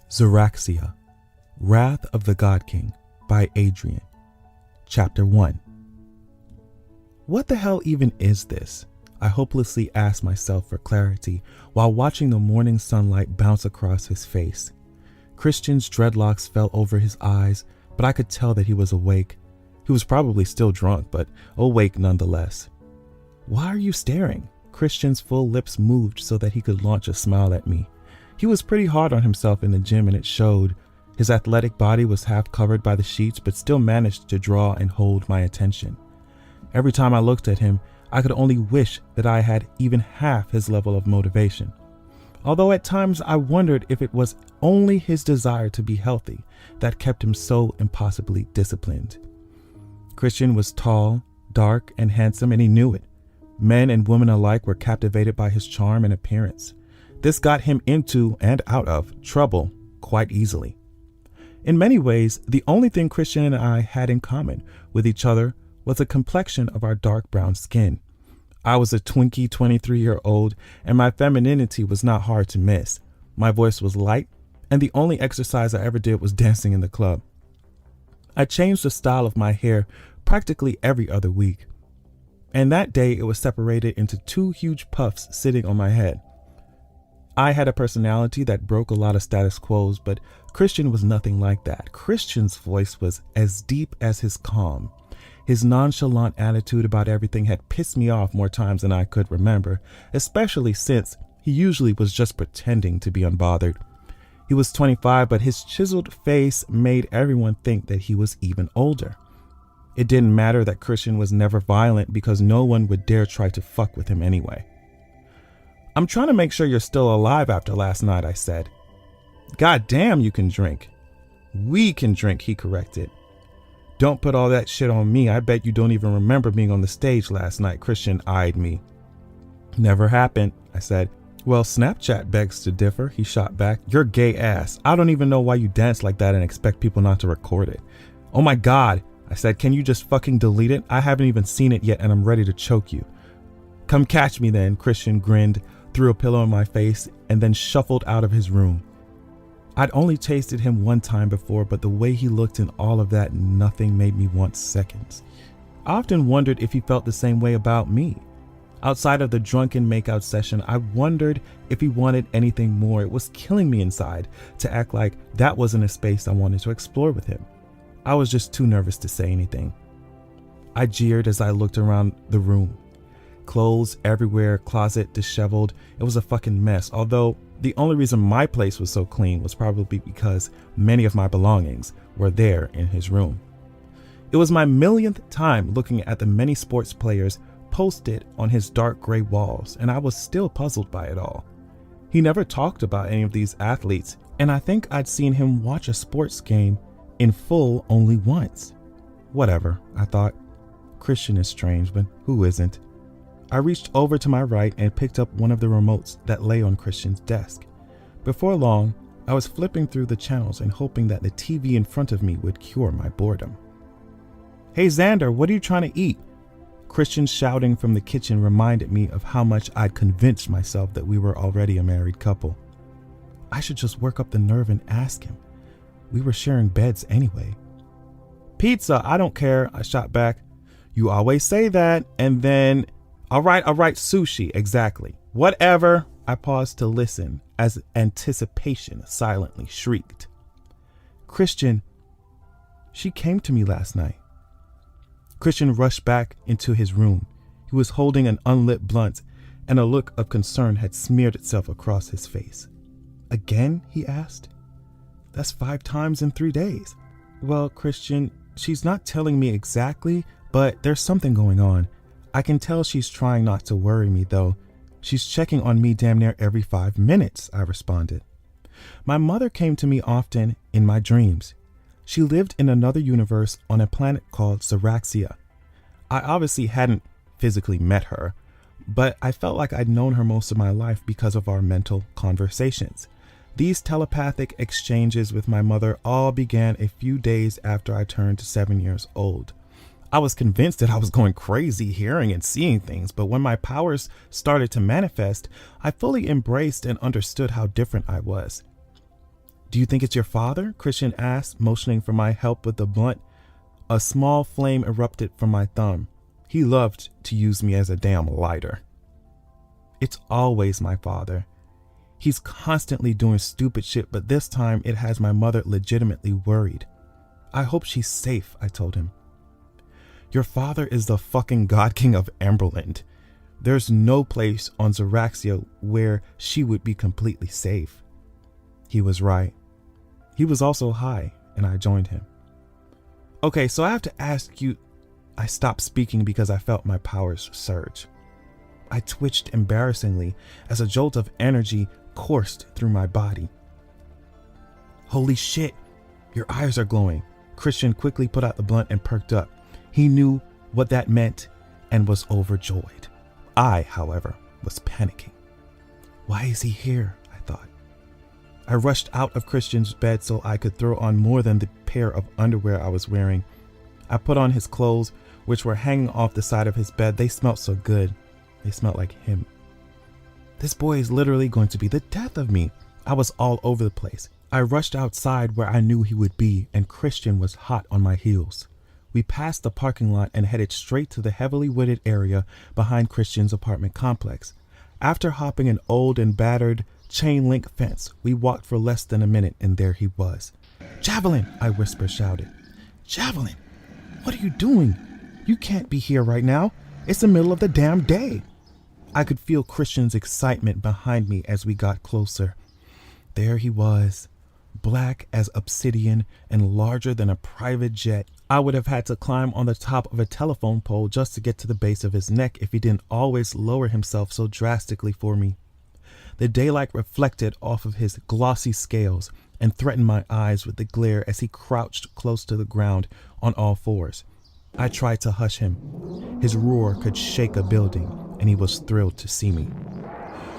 Xeraxia, Wrath of the God King by Adrian. Chapter 1. What the hell even is this? I hopelessly asked myself for clarity while watching the morning sunlight bounce across his face. Christian's dreadlocks fell over his eyes, but I could tell that he was awake. He was probably still drunk, but awake nonetheless. Why are you staring? Christian's full lips moved so that he could launch a smile at me. He was pretty hard on himself in the gym and it showed. His athletic body was half covered by the sheets but still managed to draw and hold my attention. Every time I looked at him, I could only wish that I had even half his level of motivation. Although at times I wondered if it was only his desire to be healthy that kept him so impossibly disciplined. Christian was tall, dark, and handsome, and he knew it. Men and women alike were captivated by his charm and appearance. This got him into and out of trouble quite easily. In many ways, the only thing Christian and I had in common with each other was the complexion of our dark brown skin. I was a twinkie 23-year-old, and my femininity was not hard to miss. My voice was light, and the only exercise I ever did was dancing in the club. I changed the style of my hair practically every other week, and that day it was separated into two huge puffs sitting on my head. I had a personality that broke a lot of status quos, but Christian was nothing like that. Christian's voice was as deep as his calm. His nonchalant attitude about everything had pissed me off more times than I could remember, especially since he usually was just pretending to be unbothered. He was 25, but his chiseled face made everyone think that he was even older. It didn't matter that Christian was never violent because no one would dare try to fuck with him anyway. "I'm trying to make sure you're still alive after last night," I said. "God damn, you can drink." "We can drink," he corrected. "Don't put all that shit on me. I bet you don't even remember being on the stage last night." Christian eyed me. "Never happened," I said. "Well, Snapchat begs to differ," he shot back. "You're gay ass. I don't even know why you dance like that and expect people not to record it." "Oh my God," I said. "Can you just fucking delete it? I haven't even seen it yet and I'm ready to choke you." "Come catch me then," Christian grinned, threw a pillow in my face, and then shuffled out of his room. I'd only tasted him one time before, but the way he looked and all of that, nothing made me want seconds. I often wondered if he felt the same way about me. Outside of the drunken makeout session, I wondered if he wanted anything more. It was killing me inside to act like that wasn't a space I wanted to explore with him. I was just too nervous to say anything. I jeered as I looked around the room. Clothes everywhere, closet disheveled. It was a fucking mess, although the only reason my place was so clean was probably because many of my belongings were there in his room. It was my millionth time looking at the many sports players posted on his dark gray walls, and I was still puzzled by it all. He never talked about any of these athletes, and I think I'd seen him watch a sports game in full only once. Whatever, I thought. Christian is strange, but who isn't? I reached over to my right and picked up one of the remotes that lay on Christian's desk. Before long, I was flipping through the channels and hoping that the TV in front of me would cure my boredom. "Hey Xander, what are you trying to eat?" Christian shouting from the kitchen reminded me of how much I'd convinced myself that we were already a married couple. I should just work up the nerve and ask him. We were sharing beds anyway. "Pizza, I don't care," I shot back. "You always say that, and then..." All right, sushi, exactly. Whatever." I paused to listen as anticipation silently shrieked. "Christian, she came to me last night." Christian rushed back into his room. He was holding an unlit blunt, and a look of concern had smeared itself across his face. "Again?" he asked. "That's 5 times in 3 days." "Well, Christian, she's not telling me exactly, but there's something going on. I can tell she's trying not to worry me, though. She's checking on me damn near every 5 minutes, I responded. "My mother came to me often in my dreams. She lived in another universe on a planet called Xeraxia. I obviously hadn't physically met her, but I felt like I'd known her most of my life because of our mental conversations. These telepathic exchanges with my mother all began a few days after I turned 7 years old. I was convinced that I was going crazy hearing and seeing things, but when my powers started to manifest, I fully embraced and understood how different I was. Do you think it's your father? Christian asked, motioning for my help with the blunt. A small flame erupted from my thumb. He loved to use me as a damn lighter. It's always my father. He's constantly doing stupid shit, but this time it has my mother legitimately worried. I hope she's safe, I told him. Your father is the fucking God King of Emberland. There's no place on Xeraxia where she would be completely safe. He was right. He was also high, and I joined him. Okay, so I have to ask you. I stopped speaking because I felt my powers surge. I twitched embarrassingly as a jolt of energy coursed through my body. Holy shit, your eyes are glowing. Christian quickly put out the blunt and perked up. He knew what that meant and was overjoyed. I, however, was panicking. Why is he here? I thought. I rushed out of Christian's bed so I could throw on more than the pair of underwear I was wearing. I put on his clothes, which were hanging off the side of his bed. They smelled so good. They smelled like him. This boy is literally going to be the death of me. I was all over the place. I rushed outside where I knew he would be, and Christian was hot on my heels. We passed the parking lot and headed straight to the heavily wooded area behind Christian's apartment complex. After hopping an old and battered chain link fence, we walked for less than a minute, and there he was. Javelin, I whisper shouted. Javelin, what are you doing? You can't be here right now. It's the middle of the damn day. I could feel Christian's excitement behind me as we got closer. There he was, black as obsidian and larger than a private jet. I would have had to climb on the top of a telephone pole just to get to the base of his neck if he didn't always lower himself so drastically for me. The daylight reflected off of his glossy scales and threatened my eyes with the glare as he crouched close to the ground on all fours. I tried to hush him. His roar could shake a building, and he was thrilled to see me.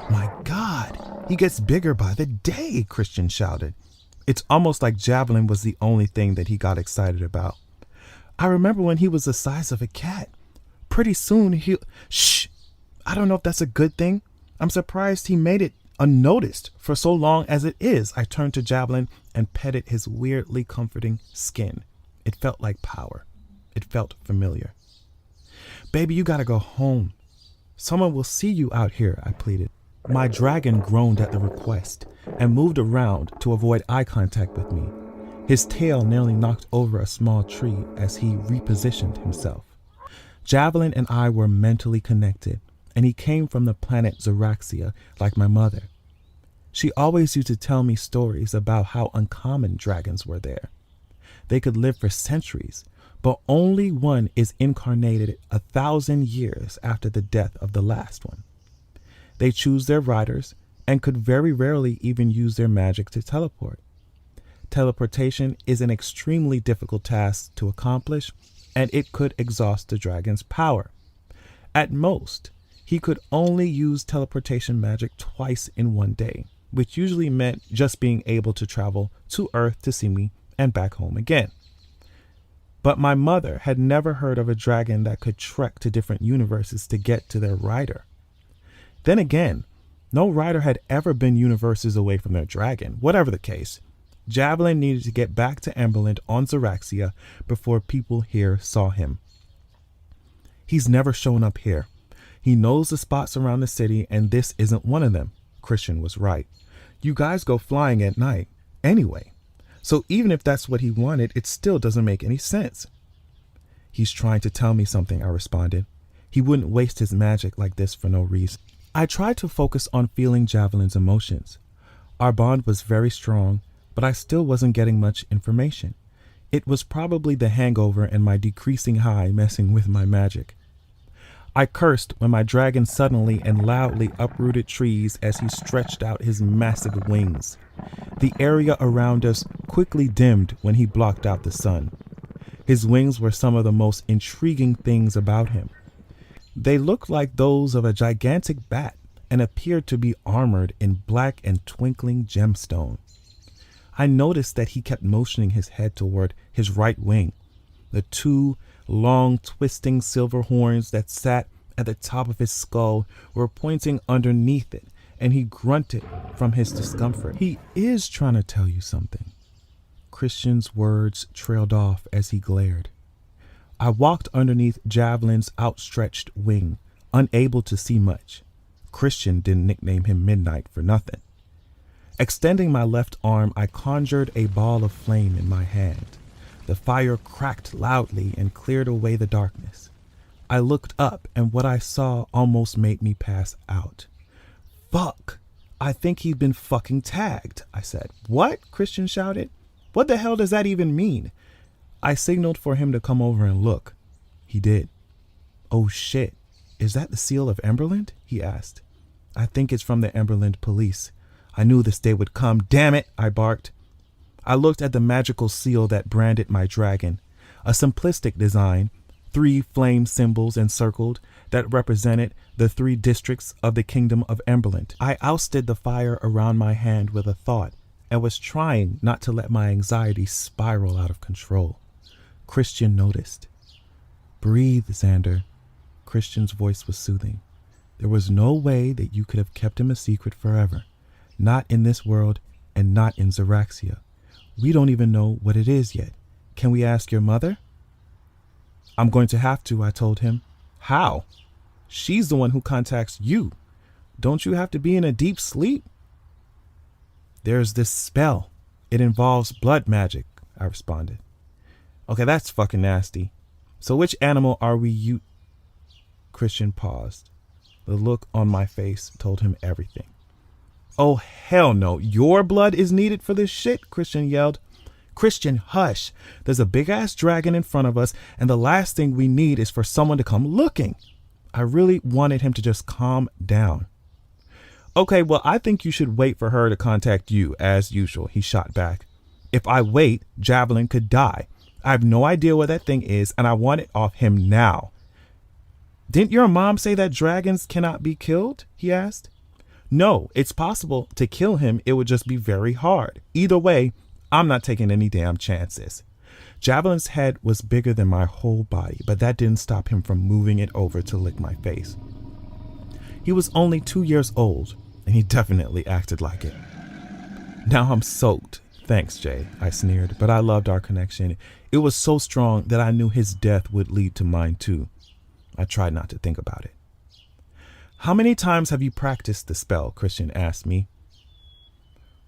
My God, he gets bigger by the day, Christian shouted. It's almost like Javelin was the only thing that he got excited about. I remember when he was the size of a cat. Pretty soon he'll... Shh! I don't know if that's a good thing. I'm surprised he made it unnoticed for so long as it is. I turned to Javelin and petted his weirdly comforting skin. It felt like power. It felt familiar. Baby, you gotta go home. Someone will see you out here, I pleaded. My dragon groaned at the request and moved around to avoid eye contact with me. His tail nearly knocked over a small tree as he repositioned himself. Javelin and I were mentally connected, and he came from the planet Xeraxia like my mother. She always used to tell me stories about how uncommon dragons were there. They could live for centuries, but only one is incarnated 1,000 years after the death of the last one. They choose their riders and could very rarely even use their magic to teleport. Teleportation is an extremely difficult task to accomplish, and it could exhaust the dragon's power. At most, he could only use teleportation magic twice in one day, which usually meant just being able to travel to Earth to see me and back home again. But my mother had never heard of a dragon that could trek to different universes to get to their rider. Then again, no rider had ever been universes away from their dragon. Whatever the case, Javelin needed to get back to Emberland on Xeraxia before people here saw him. He's never shown up here. He knows the spots around the city, and this isn't one of them. Christian was right. You guys go flying at night anyway. So even if that's what he wanted, it still doesn't make any sense. He's trying to tell me something, I responded. He wouldn't waste his magic like this for no reason. I tried to focus on feeling Javelin's emotions. Our bond was very strong, but I still wasn't getting much information. It was probably the hangover and my decreasing high messing with my magic. I cursed when my dragon suddenly and loudly uprooted trees as he stretched out his massive wings. The area around us quickly dimmed when he blocked out the sun. His wings were some of the most intriguing things about him. They looked like those of a gigantic bat and appeared to be armored in black and twinkling gemstone. I noticed that he kept motioning his head toward his right wing. The two long, twisting silver horns that sat at the top of his skull were pointing underneath it, and he grunted from his discomfort. He is trying to tell you something. Christian's words trailed off as he glared. I walked underneath Javelin's outstretched wing, unable to see much. Christian didn't nickname him Midnight for nothing. Extending my left arm, I conjured a ball of flame in my hand. The fire cracked loudly and cleared away the darkness. I looked up, and what I saw almost made me pass out. Fuck! I think he'd been fucking tagged, I said. What? Christian shouted. What the hell does that even mean? I signaled for him to come over and look. He did. Oh shit, is that the seal of Emberland? He asked. I think it's from the Emberland police. I knew this day would come. Damn it, I barked. I looked at the magical seal that branded my dragon. A simplistic design, 3 flame symbols encircled that represented the 3 districts of the kingdom of Emberland. I ousted the fire around my hand with a thought and was trying not to let my anxiety spiral out of control. Christian noticed. Breathe, Xander. Christian's voice was soothing. There was no way that you could have kept him a secret forever. Not in this world and not in Xeraxia. We don't even know what it is yet. Can we ask your mother? I'm going to have to, I told him. How? She's the one who contacts you. Don't you have to be in a deep sleep? There's this spell. It involves blood magic, I responded. Okay, that's fucking nasty. So which animal are we Christian paused. The look on my face told him everything. Oh, hell no. Your blood is needed for this shit, Christian yelled. Christian, hush. There's a big-ass dragon in front of us, and the last thing we need is for someone to come looking. I really wanted him to just calm down. Okay, well, I think you should wait for her to contact you, as usual, he shot back. If I wait, Javelin could die. I have no idea what that thing is, and I want it off him now. Didn't your mom say that dragons cannot be killed? He asked. No, it's possible to kill him. It would just be very hard. Either way, I'm not taking any damn chances. Javelin's head was bigger than my whole body, but that didn't stop him from moving it over to lick my face. He was only 2 years old, and he definitely acted like it. Now I'm soaked. Thanks, Jay, I sneered, but I loved our connection. It was so strong that I knew his death would lead to mine too. I tried not to think about it. How many times have you practiced the spell? Christian asked me.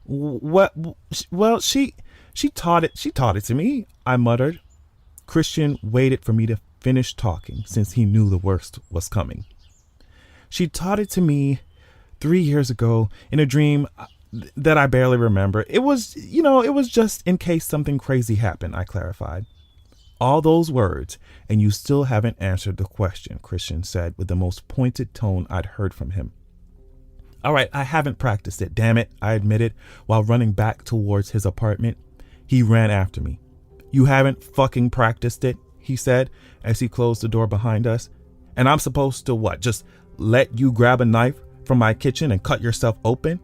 What? Well, she taught it to me, I muttered. Christian waited for me to finish talking since he knew the worst was coming. She taught it to me 3 years ago in a dream that I barely remember. It was just in case something crazy happened, I clarified. All those words, and you still haven't answered the question, Christian said with the most pointed tone I'd heard from him. All right, I haven't practiced it, damn it, I admitted while running back towards his apartment. He ran after me. You haven't fucking practiced it, he said as he closed the door behind us. And I'm supposed to what, just let you grab a knife from my kitchen and cut yourself open?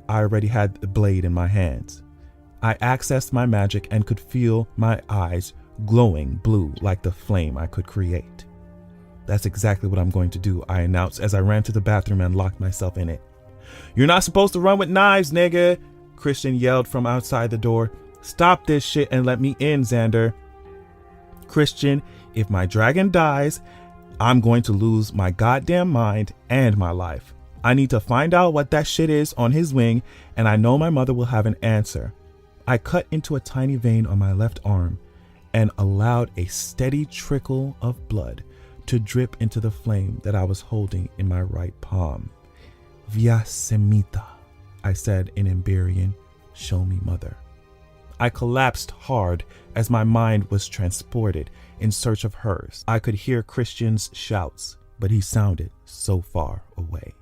I already had the blade in my hands. I accessed my magic and could feel my eyes glowing blue like the flame I could create. That's exactly what I'm going to do, I announced as I ran to the bathroom and locked myself in it. You're not supposed to run with knives, nigga, Christian yelled from outside the door. Stop this shit and let me in, Xander. Christian, if my dragon dies, I'm going to lose my goddamn mind and my life. I need to find out what that shit is on his wing, and I know my mother will have an answer. I cut into a tiny vein on my left arm and allowed a steady trickle of blood to drip into the flame that I was holding in my right palm. Via semita, I said in Iberian, show me mother. I collapsed hard as my mind was transported in search of hers. I could hear Christian's shouts, but he sounded so far away.